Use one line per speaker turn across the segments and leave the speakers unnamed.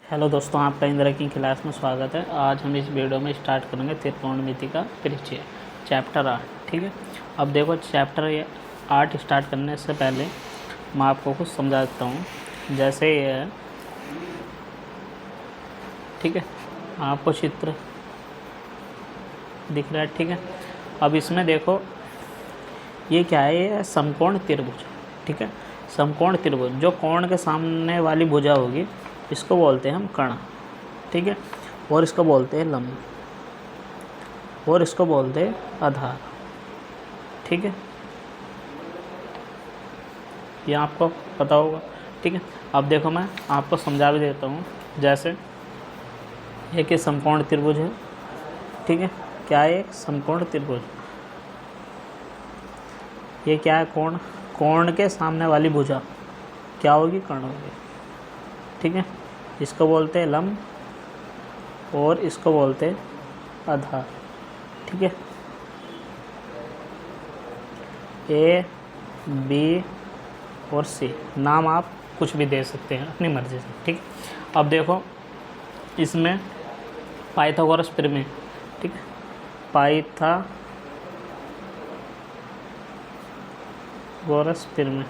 Hello दोस्तों, आपका इंदिरा की क्लास में स्वागत है। आज हम इस वीडियो में स्टार्ट करेंगे त्रिकोणमिति का परिचय, चैप्टर 8। ठीक है, अब देखो चैप्टर 8 स्टार्ट करने से पहले मैं आपको कुछ समझा देता हूँ। जैसे ये है, ठीक है, आपको चित्र दिख रहा है। ठीक है, अब इसमें देखो ये क्या है, ये समकोण त्रिभुज। ठीक है, समकोण त्रिभुज, जो कोण के सामने वाली भुजा होगी इसको बोलते हैं हम कर्ण। ठीक है, और इसको बोलते हैं लंब, और इसको बोलते हैं आधार। ठीक है, ये आपको पता होगा। ठीक है, अब देखो मैं आपको समझा भी देता हूँ। जैसे एक समकोण त्रिभुज है। ठीक है, क्या है, एक समकोण त्रिभुज। ये क्या है, कोण। कोण के सामने वाली भुजा क्या होगी, कर्ण होगी। ठीक है, इसको बोलते हैं लंब और इसको बोलते हैं आधार। ठीक है, ए, बी और सी नाम आप कुछ भी दे सकते हैं अपनी मर्ज़ी से। ठीक, अब देखो इसमें पाइथागोरस प्रमेय। ठीक है, पाइथागोरस प्रमेय।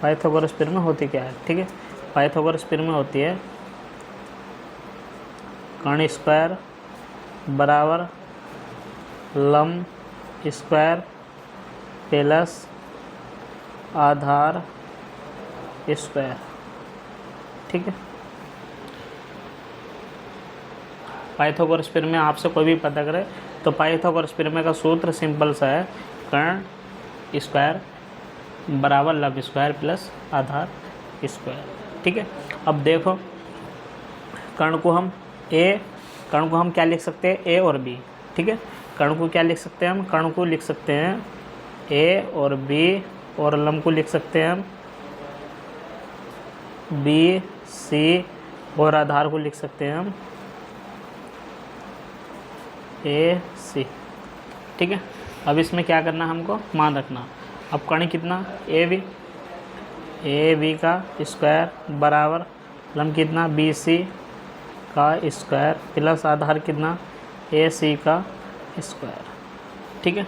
पाइथागोरस प्रमेय होती क्या है। ठीक है, पाइथागोरस प्रमेय होती है कर्ण स्क्वायर बराबर लंब स्क्वायर प्लस आधार स्क्वायर। ठीक है, पाइथागोरस प्रमेय आपसे कोई भी पता करे तो पाइथागोरस प्रमेय का सूत्र सिंपल सा है, कर्ण स्क्वायर बराबर लंब स्क्वायर प्लस आधार स्क्वायर। ठीक है, अब देखो कर्ण को हम क्या लिख सकते हैं, ए और बी। ठीक है, कर्ण को क्या लिख सकते हैं हम, कर्ण को लिख सकते हैं ए और बी, और लंब को लिख सकते हैं हम बी सी, और आधार को लिख सकते हैं हम ए सी। ठीक है, अब इसमें क्या करना हमको मान रखना। अब कर्ण कितना, ए बी का स्क्वायर बराबर लंब कितना, बी सी का स्क्वायर प्लस आधार कितना, ए सी का स्क्वायर। ठीक है,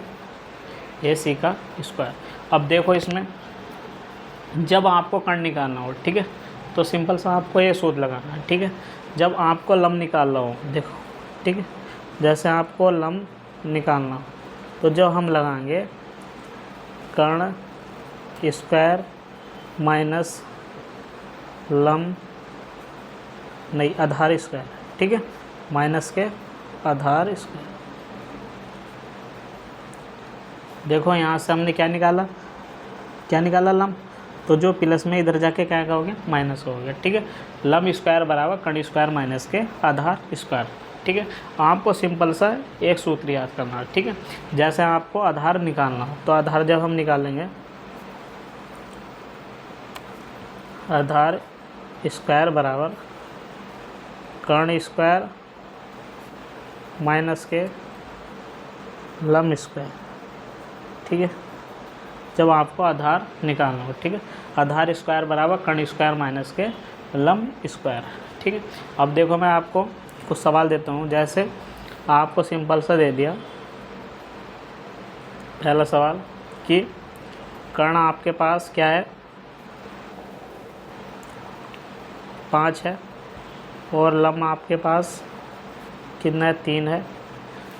ए सी का स्क्वायर। अब देखो इसमें जब आपको कर्ण निकालना हो, ठीक है, तो सिंपल सा आपको ये सूत्र लगाना है। ठीक है, जब आपको लंब निकालना हो, देखो, ठीक है, जैसे आपको लंब निकालना हो तो जो हम लगाएंगे कर्ण स्क्वायर माइनस लंब नहीं आधार स्क्वायर। ठीक है, माइनस के आधार स्क्वायर। देखो यहाँ से हमने क्या निकाला लंब, तो जो प्लस में इधर जाके क्या कहोगे, माइनस हो गया। ठीक है, लंब स्क्वायर बराबर कर्ण स्क्वायर माइनस के आधार स्क्वायर। ठीक है, आपको सिंपल सा एक सूत्र याद करना है। ठीक है, जैसे आपको आधार निकालना हो तो आधार जब हम निकालेंगे, आधार स्क्वायर बराबर कर्ण स्क्वायर माइनस के लंब स्क्वायर। ठीक है, जब आपको आधार निकालना हो। ठीक है, आधार स्क्वायर बराबर कर्ण स्क्वायर माइनस के लंब स्क्वायर। ठीक है, अब देखो मैं आपको कुछ सवाल देता हूँ। जैसे आपको सिंपल सा दे दिया पहला सवाल कि कर्ण आपके पास क्या है, 5 है, और लंब आपके पास कितना है, 3 है।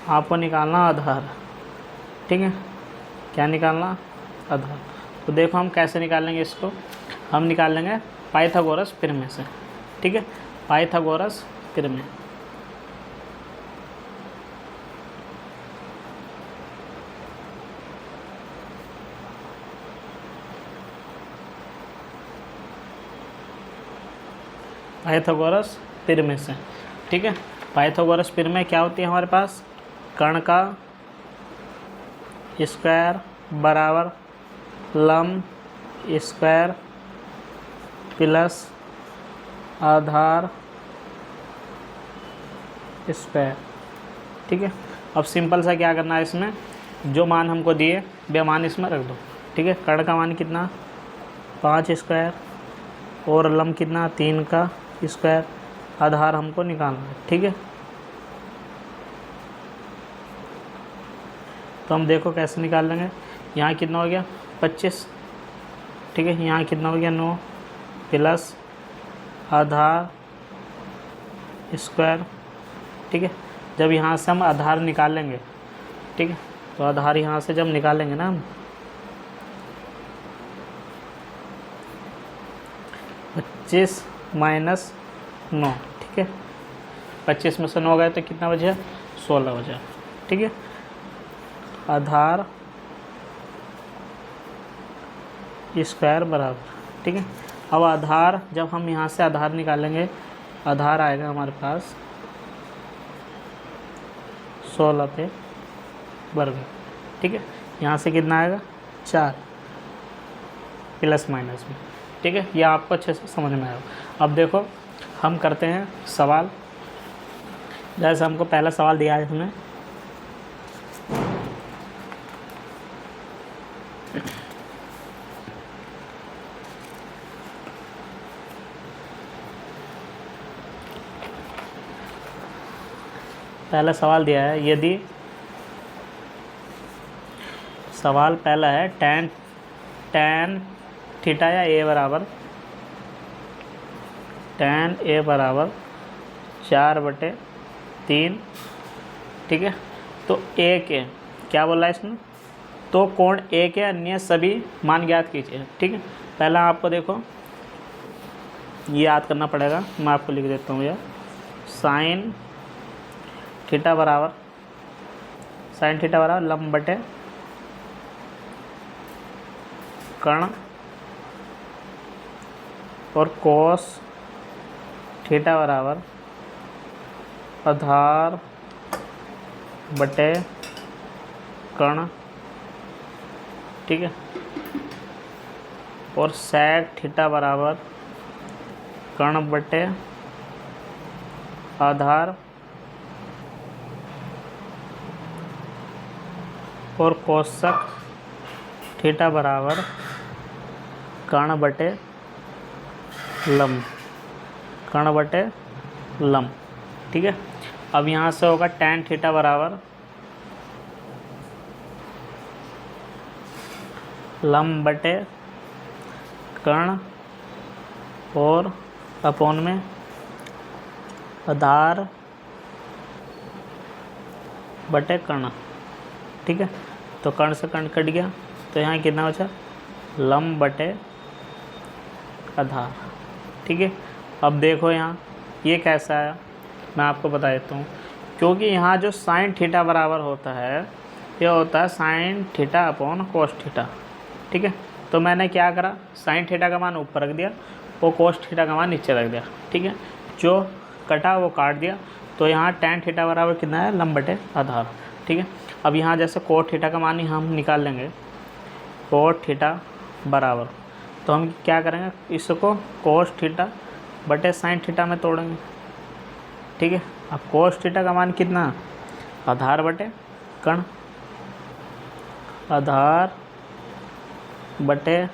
आपको निकालना आधार। ठीक है, क्या निकालना, आधार। तो देखो हम कैसे निकालेंगे इसको, हम निकालेंगे पाइथागोरस प्रमेय से। ठीक है, पाइथागोरस प्रमेय। पाइथागोरस प्रमेय से। ठीक है, पाइथागोरस प्रमेय क्या होती है हमारे पास, कर्ण का स्क्वायर बराबर लंब स्क्वायर प्लस आधार स्क्वायर। ठीक है, अब सिंपल सा क्या करना है, इसमें जो मान हमको दिए वे मान इसमें रख दो। ठीक है, कर्ण का मान कितना, 5 स्क्वायर और लंब कितना 3 का स्क्वायर, आधार हमको निकालना है। ठीक है, तो हम देखो कैसे निकाल लेंगे। यहाँ कितना हो गया 25, ठीक है, यहाँ कितना हो गया 9 प्लस आधार स्क्वायर। ठीक है, जब यहाँ से हम आधार निकालेंगे, ठीक है, तो आधार यहाँ से जब निकालेंगे ना हम 25 माइनस 9, ठीक है, 25 में से 9 गए तो कितना बचा 16 बचा। ठीक है, आधार स्क्वायर बराबर, ठीक है। अब आधार जब हम यहाँ से आधार निकालेंगे, आधार आएगा हमारे पास 16 पे वर्ग, ठीक है। यहाँ से कितना आएगा 4 प्लस माइनस में, ठीक है। यह आपको अच्छे से समझ में आएगा। अब देखो हम करते हैं सवाल। जैसे हमको पहला सवाल दिया है इसमें, पहला सवाल दिया है, यदि सवाल पहला है tan थीटा या a बराबर tan a बराबर 4/3, ठीक है। तो a के क्या बोला है इसमें, तो कोण a के अन्य सभी मान ज्ञात कीजिए। ठीक है, पहला आपको देखो ये याद करना पड़ेगा, मैं आपको लिख देता हूँ। यह साइन थीटा बराबर लंब बटे कर्ण और कोस थीटा बराबर आधार बटे कर्ण, ठीक है, और सेक थीटा बराबर कर्ण बटे आधार और कोसक थीटा बराबर कर्ण बटे लंब, ठीक है। अब यहाँ से होगा tan थीटा बराबर लंब बटे कर्ण और अपोन में आधार बटे कर्ण, ठीक है। तो कर्ण से कर्ण कट गया, तो यहाँ कितना बचा लंब बटे आधार, ठीक है। अब देखो यहाँ ये कैसा आया, मैं आपको बता देता हूँ। क्योंकि यहाँ जो साइन थीटा बराबर होता है, ये होता है sine theta upon cos theta, ठीक है। तो मैंने क्या करा, साइन थीटा का मान ऊपर रख दिया और कोस थीटा का मान नीचे रख दिया, ठीक है। जो कटा वो काट दिया, तो यहाँ tan थीटा बराबर कितना है लंब बटे आधार, ठीक है। अब यहाँ जैसे कोट थीटा का मान ही हम निकाल लेंगे, कोट थीटा बराबर, तो हम क्या करेंगे, इसको कोस थीटा बटे साइन थीटा में तोड़ेंगे, ठीक है। अब कोस थीटा का मान कितना, आधार बटे कर्ण, आधार बटे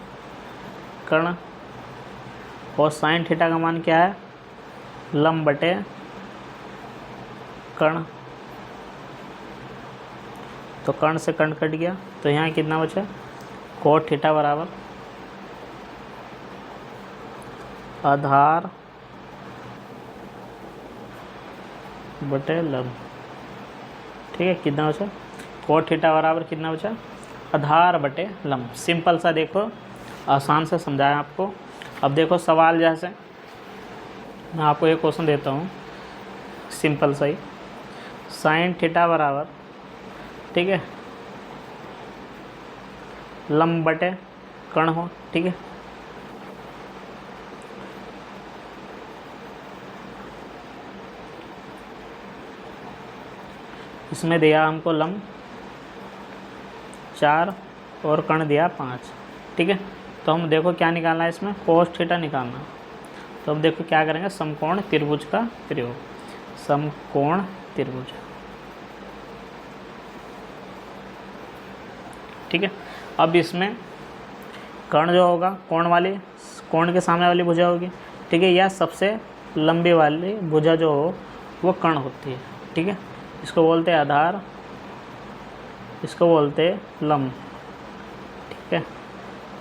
कर्ण, और साइन थीटा का मान क्या है लंब बटे कर्ण। तो कर्ण से कर्ण कट गया, तो यहाँ कितना बचा कोट थीटा बराबर आधार बटे लंब, ठीक है। कितना बचा कोट थीटा बराबर कितना बचा आधार बटे लंब। सिंपल सा, देखो आसान से समझाया आपको। अब देखो सवाल जैसे मैं आपको एक क्वेश्चन देता हूँ सिंपल सा ही, साइन थीटा बराबर, ठीक है, लंब बटे कर्ण हो, ठीक है। इसमें दिया हमको लंब 4 और कर्ण दिया 5, ठीक है। तो हम देखो क्या निकालना है, इसमें कोस थीटा निकालना। तो हम देखो क्या करेंगे, समकोण त्रिभुज का प्रयोग, समकोण त्रिभुज, ठीक है। अब इसमें कर्ण जो होगा कोण वाली कोण के सामने वाली भुजा होगी, ठीक है, या सबसे लंबी वाली भुजा जो हो वो कर्ण होती है, ठीक है। इसको बोलते हैं आधार, इसको बोलते हैं लंब, ठीक है।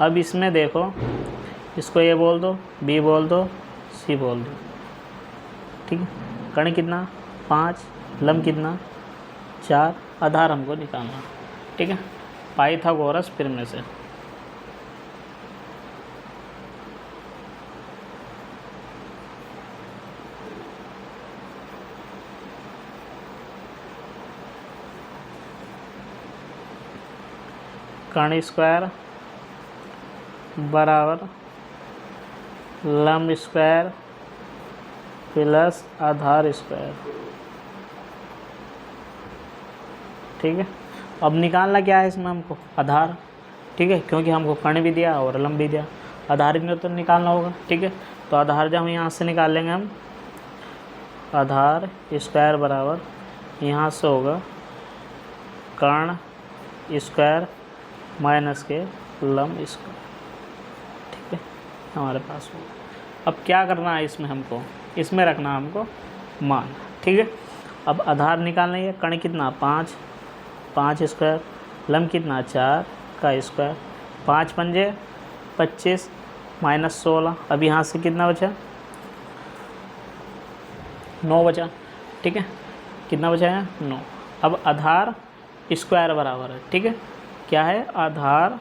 अब इसमें देखो, इसको ए बोल दो, बी बोल दो, सी बोल दो, ठीक है। कर्ण कितना 5, लंब कितना 4, आधार हमको निकालना, ठीक है। पाइथागोरस प्रमेय से कर्ण स्क्वायर बराबर लंब स्क्वायर प्लस आधार स्क्वायर, ठीक है। अब निकालना क्या है इसमें हमको, आधार, ठीक है, क्योंकि हमको कर्ण भी दिया और लंब भी दिया, आधार भी तो निकालना होगा, ठीक है। तो आधार जब हम यहाँ से निकाल लेंगे हम, आधार स्क्वायर बराबर यहाँ से होगा कर्ण स्क्वायर माइनस के लंब स्क्वायर, ठीक है, हमारे पास होगा। अब क्या करना है इसमें हमको, इसमें रखना है हमको मान, ठीक है। अब आधार निकालना है, कर्ण कितना 5, 5 स्क्वायर, लंब कितना 4 का स्क्वायर, 5 पंजे 25 माइनस 16, अब यहाँ से कितना बचा 9 बचा, ठीक है, कितना बचा है 9। अब आधार स्क्वायर बराबर है, ठीक है, क्या है आधार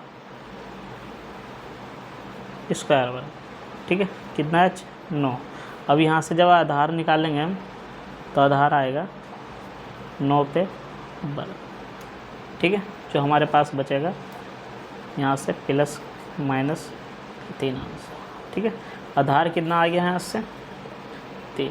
स्क्वायर बराबर, ठीक है, कितना है 9। अब यहाँ से जब आधार निकालेंगे हम तो आधार आएगा 9 पे बराबर, ठीक है। जो हमारे पास बचेगा यहाँ से प्लस माइनस 3 आंसर, ठीक है। आधार कितना आ गया है यहाँ से 3।